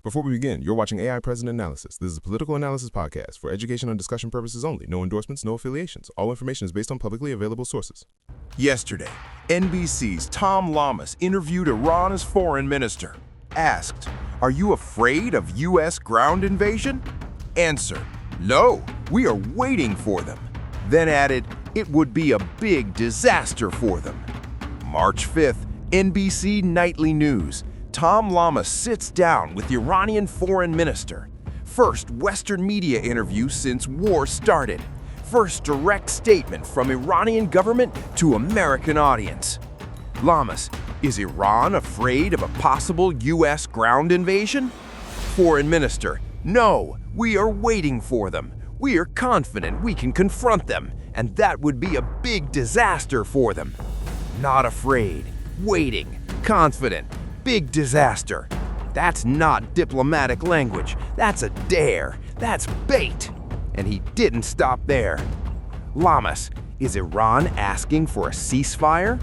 Before we begin, you're watching AI President Analysis. This is a political analysis podcast for education and discussion purposes only. No endorsements, no affiliations. All information is based on publicly available sources. Yesterday, NBC's Tom Llamas interviewed Iran's foreign minister. Asked, "Are you afraid of U.S. ground invasion?" Answer, "No, we are waiting for them." Then added, "It would be a big disaster for them." March 5th, NBC Nightly News. Tom Llamas sits down with the Iranian foreign minister. First Western media interview since war started. First direct statement from Iranian government to American audience. Llamas, is Iran afraid of a possible U.S. ground invasion? Foreign minister, no, we are waiting for them. We are confident we can confront them, and that would be a big disaster for them. Not afraid, waiting, confident. Big disaster. That's not diplomatic language. That's a dare. That's bait. And he didn't stop there. Llamas, is Iran asking for a ceasefire?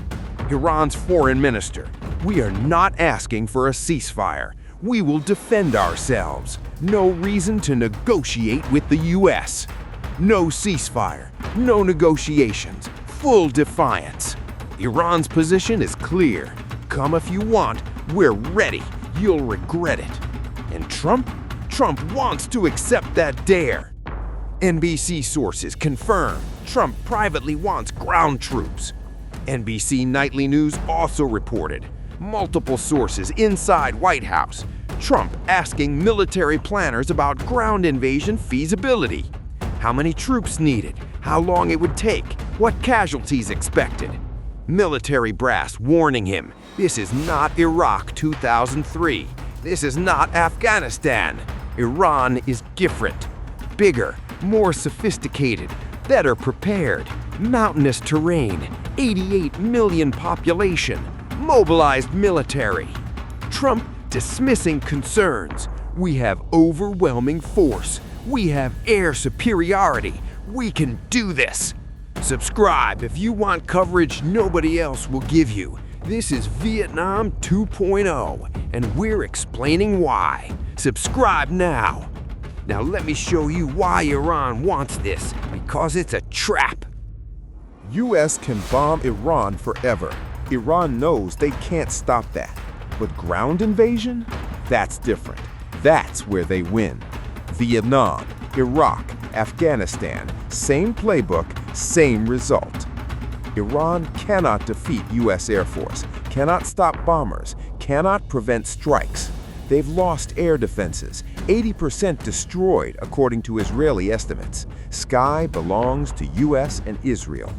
Iran's foreign minister, we are not asking for a ceasefire. We will defend ourselves. No reason to negotiate with the U.S. No ceasefire. No negotiations. Full defiance. Iran's position is clear. Come if you want. We're ready. You'll regret it. And Trump? Trump wants to accept that dare. NBC sources confirm Trump privately wants ground troops. NBC Nightly News also reported multiple sources inside White House. Trump asking military planners about ground invasion feasibility. How many troops needed? How long it would take? What casualties expected? Military brass warning him, this is not Iraq 2003. This is not Afghanistan. Iran is different. Bigger, more sophisticated, better prepared. Mountainous terrain, 88 million population, mobilized military. Trump dismissing concerns. We have overwhelming force. We have air superiority. We can do this. Subscribe if you want coverage nobody else will give you. This is Vietnam 2.0, and we're explaining why. Subscribe now. Now let me show you why Iran wants this, because it's a trap. U.S. can bomb Iran forever. Iran knows they can't stop that. But ground invasion? That's different. That's where they win. Vietnam, Iraq, Afghanistan, same playbook, same result. Iran cannot defeat U.S. Air Force, cannot stop bombers, cannot prevent strikes. They've lost air defenses, 80% destroyed according to Israeli estimates. Sky belongs to U.S. and Israel.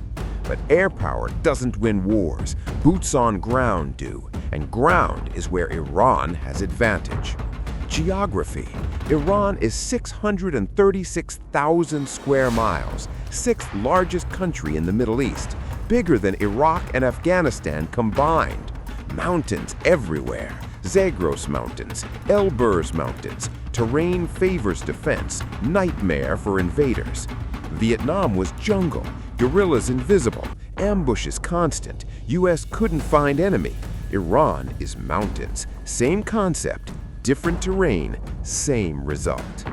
But air power doesn't win wars, boots on ground do, and ground is where Iran has advantage. Geography. Iran is 636,000 square miles, sixth largest country in the Middle East, bigger than Iraq and Afghanistan combined. Mountains everywhere. Zagros Mountains, Elburz Mountains. Terrain favors defense, nightmare for invaders. Vietnam was jungle, guerrillas invisible, ambushes constant. U.S. couldn't find enemy. Iran is mountains, same concept. Different terrain, same result.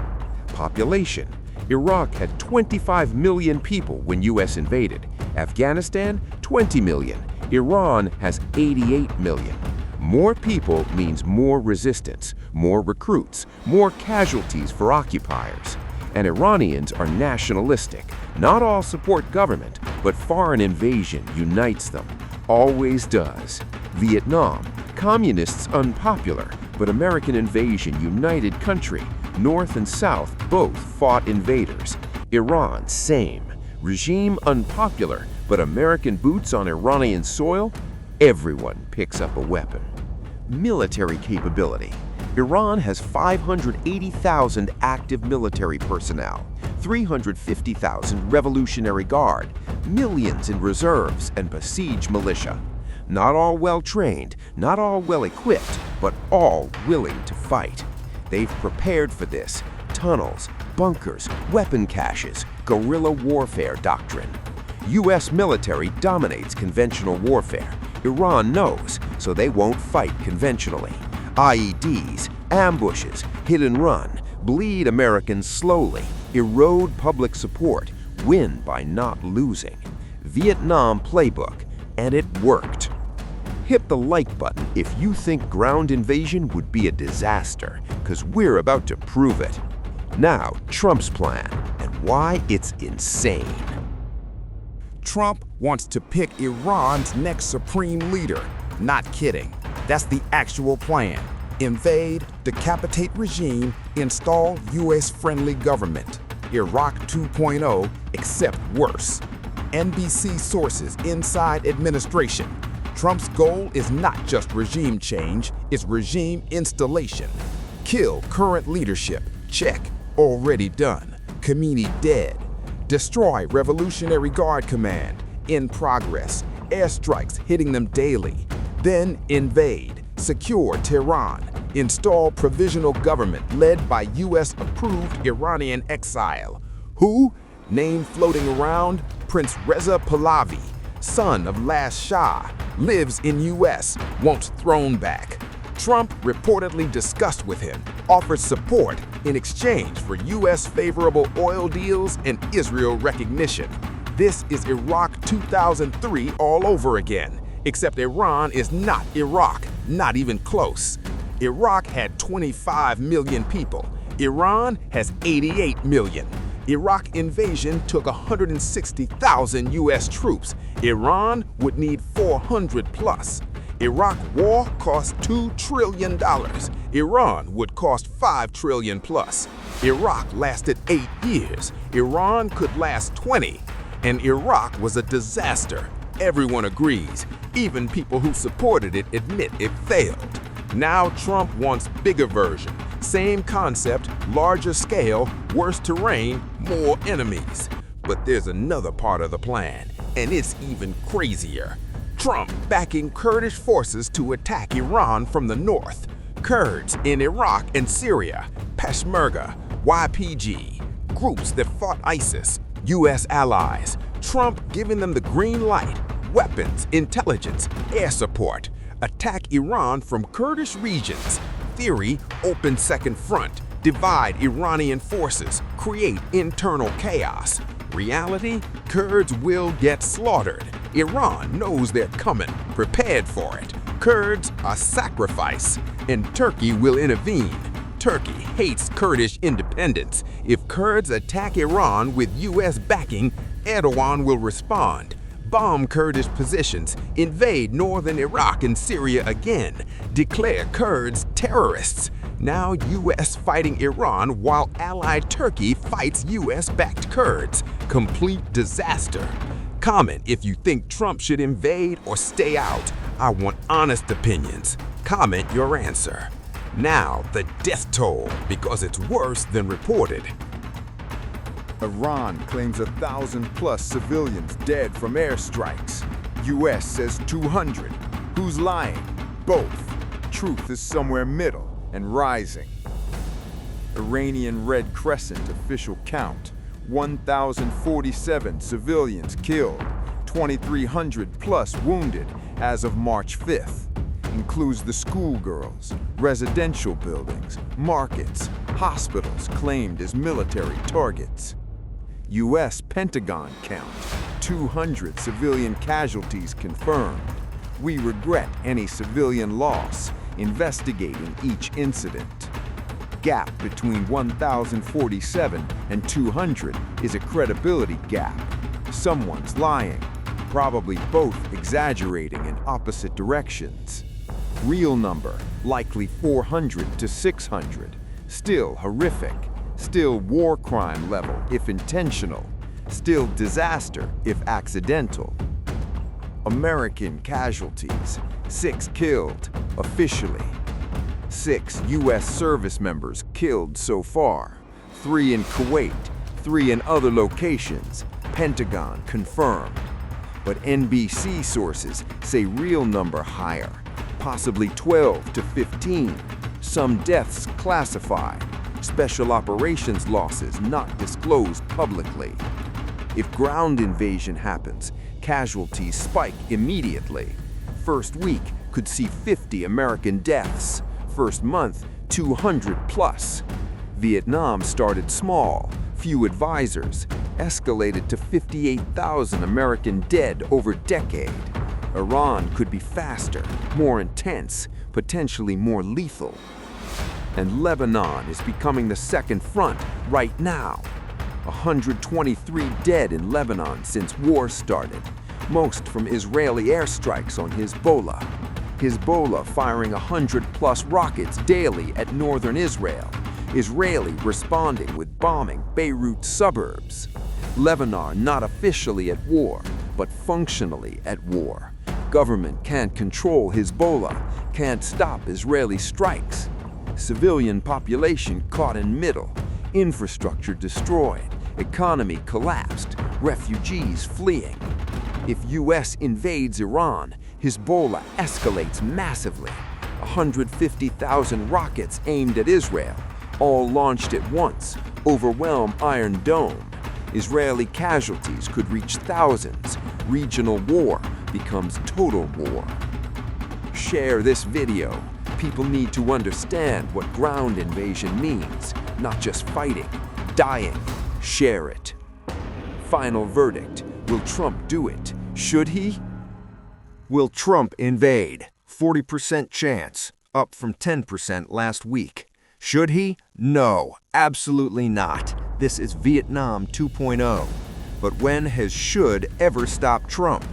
Population. Iraq had 25 million people when U.S. invaded. Afghanistan, 20 million. Iran has 88 million. More people means more resistance, more recruits, more casualties for occupiers. And Iranians are nationalistic. Not all support government, but foreign invasion unites them. Always does. Vietnam. Communists unpopular, but American invasion united country. North and South both fought invaders. Iran, same. Regime unpopular, but American boots on Iranian soil? Everyone picks up a weapon. Military capability. Iran has 580,000 active military personnel, 350,000 Revolutionary Guard, millions in reserves and besieged militia. Not all well-trained, not all well-equipped, but all willing to fight. They've prepared for this. Tunnels, bunkers, weapon caches, guerrilla warfare doctrine. U.S. military dominates conventional warfare. Iran knows, so they won't fight conventionally. IEDs, ambushes, hit and run, bleed Americans slowly, erode public support, win by not losing. Vietnam playbook, and it worked. Hit the like button if you think ground invasion would be a disaster, because we're about to prove it. Now, Trump's plan, and why it's insane. Trump wants to pick Iran's next supreme leader. Not kidding. That's the actual plan. Invade, decapitate regime, install US-friendly government. Iraq 2.0, except worse. NBC sources inside administration. Trump's goal is not just regime change, it's regime installation. Kill current leadership. Check. Already done. Khamenei dead. Destroy Revolutionary Guard Command. In progress. Airstrikes hitting them daily. Then invade. Secure Tehran. Install provisional government led by US-approved Iranian exile. Who? Name floating around, Prince Reza Pahlavi, son of last Shah, lives in US, wants throne back. Trump reportedly discussed with him, offered support in exchange for US favorable oil deals and Israel recognition. This is Iraq 2003 all over again, except Iran is not Iraq, not even close. Iraq had 25 million people. Iran has 88 million. Iraq invasion took 160,000 US troops. Iran would need 400 plus. Iraq war cost $2 trillion. Iran would cost $5 trillion plus. Iraq lasted 8 years. Iran could last 20. And Iraq was a disaster. Everyone agrees. Even people who supported it admit it failed. Now Trump wants bigger version. Same concept, larger scale, worse terrain, more enemies. But there's another part of the plan, and it's even crazier. Trump backing Kurdish forces to attack Iran from the north. Kurds in Iraq and Syria, Peshmerga, YPG, groups that fought ISIS, US allies. Trump giving them the green light, weapons, intelligence, air support. Attack Iran from Kurdish regions. Theory, open second front, divide Iranian forces, create internal chaos. Reality, Kurds will get slaughtered. Iran knows they're coming, prepared for it. Kurds are sacrifice, and Turkey will intervene. Turkey hates Kurdish independence. If Kurds attack Iran with US backing, Erdogan will respond. Bomb Kurdish positions, invade northern Iraq and Syria again, declare Kurds terrorists. Now US fighting Iran while allied Turkey fights US-backed Kurds. Complete disaster. Comment if you think Trump should invade or stay out. I want honest opinions. Comment your answer. Now the death toll, because it's worse than reported. Iran claims 1,000 plus civilians dead from airstrikes. US says 200. Who's lying? Both. Truth is somewhere middle and rising. Iranian Red Crescent official count: 1,047 civilians killed, 2,300 plus wounded as of March 5th. Includes the schoolgirls, residential buildings, markets, hospitals claimed as military targets. US Pentagon count: 200 civilian casualties confirmed. We regret any civilian loss, investigating each incident. Gap between 1,047 and 200 is a credibility gap. Someone's lying, probably both exaggerating in opposite directions. Real number, likely 400 to 600. Still horrific. Still war crime level if intentional. Still disaster if accidental. American casualties: 6 killed, officially. 6 US service members killed so far. 3 in Kuwait, 3 in other locations. Pentagon confirmed. But NBC sources say real number higher, possibly 12 to 15. Some deaths classified. Special operations losses not disclosed publicly. If ground invasion happens, casualties spike immediately. First week could see 50 American deaths, first month, 200 plus. Vietnam started small, few advisors, escalated to 58,000 American dead over decade. Iran could be faster, more intense, potentially more lethal. And Lebanon is becoming the second front right now. 123 dead in Lebanon since war started, most from Israeli airstrikes on Hezbollah. Hezbollah firing 100-plus rockets daily at northern Israel. Israeli responding with bombing Beirut suburbs. Lebanon not officially at war, but functionally at war. Government can't control Hezbollah, can't stop Israeli strikes. Civilian population caught in middle. Infrastructure destroyed. Economy collapsed. Refugees fleeing. If US invades Iran, Hezbollah escalates massively. 150,000 rockets aimed at Israel, all launched at once, overwhelm Iron Dome. Israeli casualties could reach thousands. Regional war becomes total war. Share this video. People need to understand what ground invasion means, not just fighting, dying. Share it. Final verdict. Will Trump do it? Should he? Will Trump invade? 40% chance, up from 10% last week. Should he? No, absolutely not. This is Vietnam 2.0. But when has should ever stopped Trump?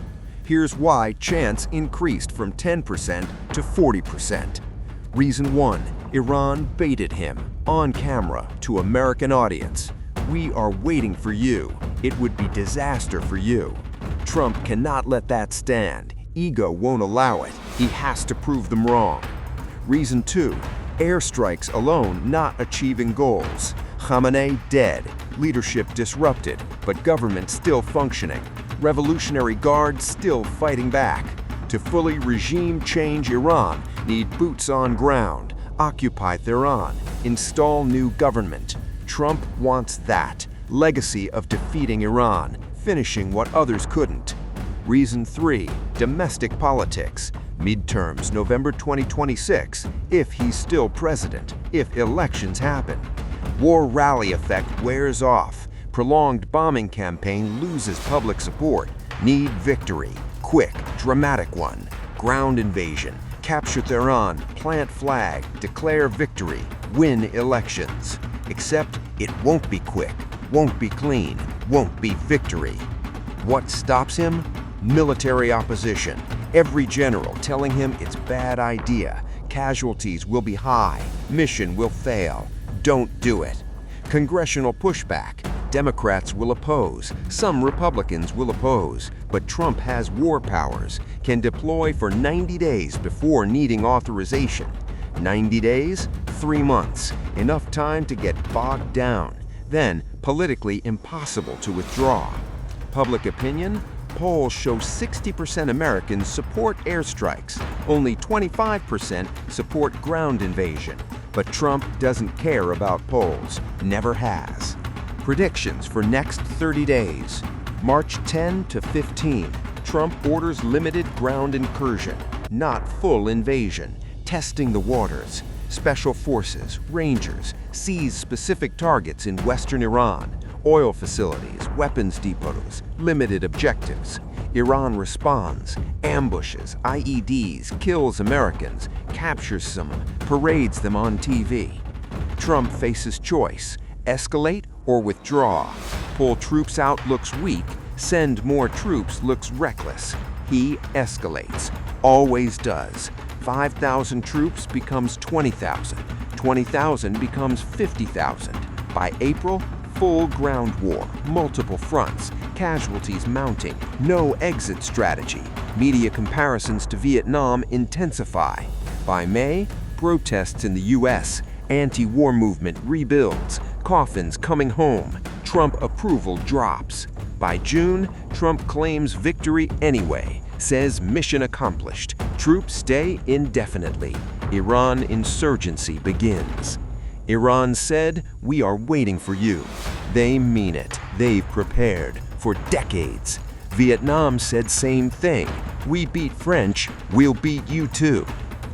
Here's why chance increased from 10% to 40%. Reason 1, Iran baited him, on camera, to American audience. We are waiting for you. It would be disaster for you. Trump cannot let that stand. Ego won't allow it. He has to prove them wrong. Reason 2, airstrikes alone not achieving goals. Khamenei dead, leadership disrupted, but government still functioning. Revolutionary Guard still fighting back. To fully regime change Iran, need boots on ground, occupy Tehran, install new government. Trump wants that. Legacy of defeating Iran, finishing what others couldn't. Reason 3, domestic politics. Midterms November 2026, if he's still president, if elections happen. War rally effect wears off. Prolonged bombing campaign loses public support. Need victory. Quick, dramatic one. Ground invasion. Capture Tehran, plant flag, declare victory, win elections. Except it won't be quick, won't be clean, won't be victory. What stops him? Military opposition. Every general telling him it's bad idea. Casualties will be high. Mission will fail. Don't do it. Congressional pushback. Democrats will oppose. Some Republicans will oppose. But Trump has war powers, can deploy for 90 days before needing authorization. 90 days? 3 months. Enough time to get bogged down. Then, politically impossible to withdraw. Public opinion? Polls show 60% Americans support airstrikes. Only 25% support ground invasion. But Trump doesn't care about polls. Never has. Predictions for next 30 days. March 10 to 15. Trump orders limited ground incursion, not full invasion. Testing the waters. Special forces, rangers, seize specific targets in western Iran. Oil facilities, weapons depots, limited objectives. Iran responds, ambushes, IEDs, kills Americans, captures some, parades them on TV. Trump faces choice, escalate or withdraw. Pull troops out looks weak, send more troops looks reckless. He escalates, always does. 5,000 troops becomes 20,000, 20,000 becomes 50,000. By April, full ground war, multiple fronts, casualties mounting, no exit strategy. Media comparisons to Vietnam intensify. By May, protests in the US, anti-war movement rebuilds, coffins coming home, Trump approval drops. By June, Trump claims victory anyway, says mission accomplished, troops stay indefinitely. Iran insurgency begins. Iran said, "We are waiting for you." They mean it. They've prepared for decades. Vietnam said same thing. "We beat French, we'll beat you too."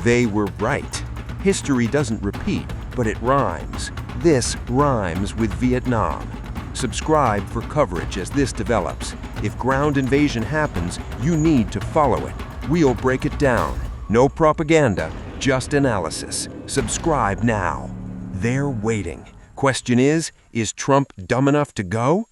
They were right. History doesn't repeat, but it rhymes. This rhymes with Vietnam. Subscribe for coverage as this develops. If ground invasion happens, you need to follow it. We'll break it down. No propaganda, just analysis. Subscribe now. They're waiting. Question is Trump dumb enough to go?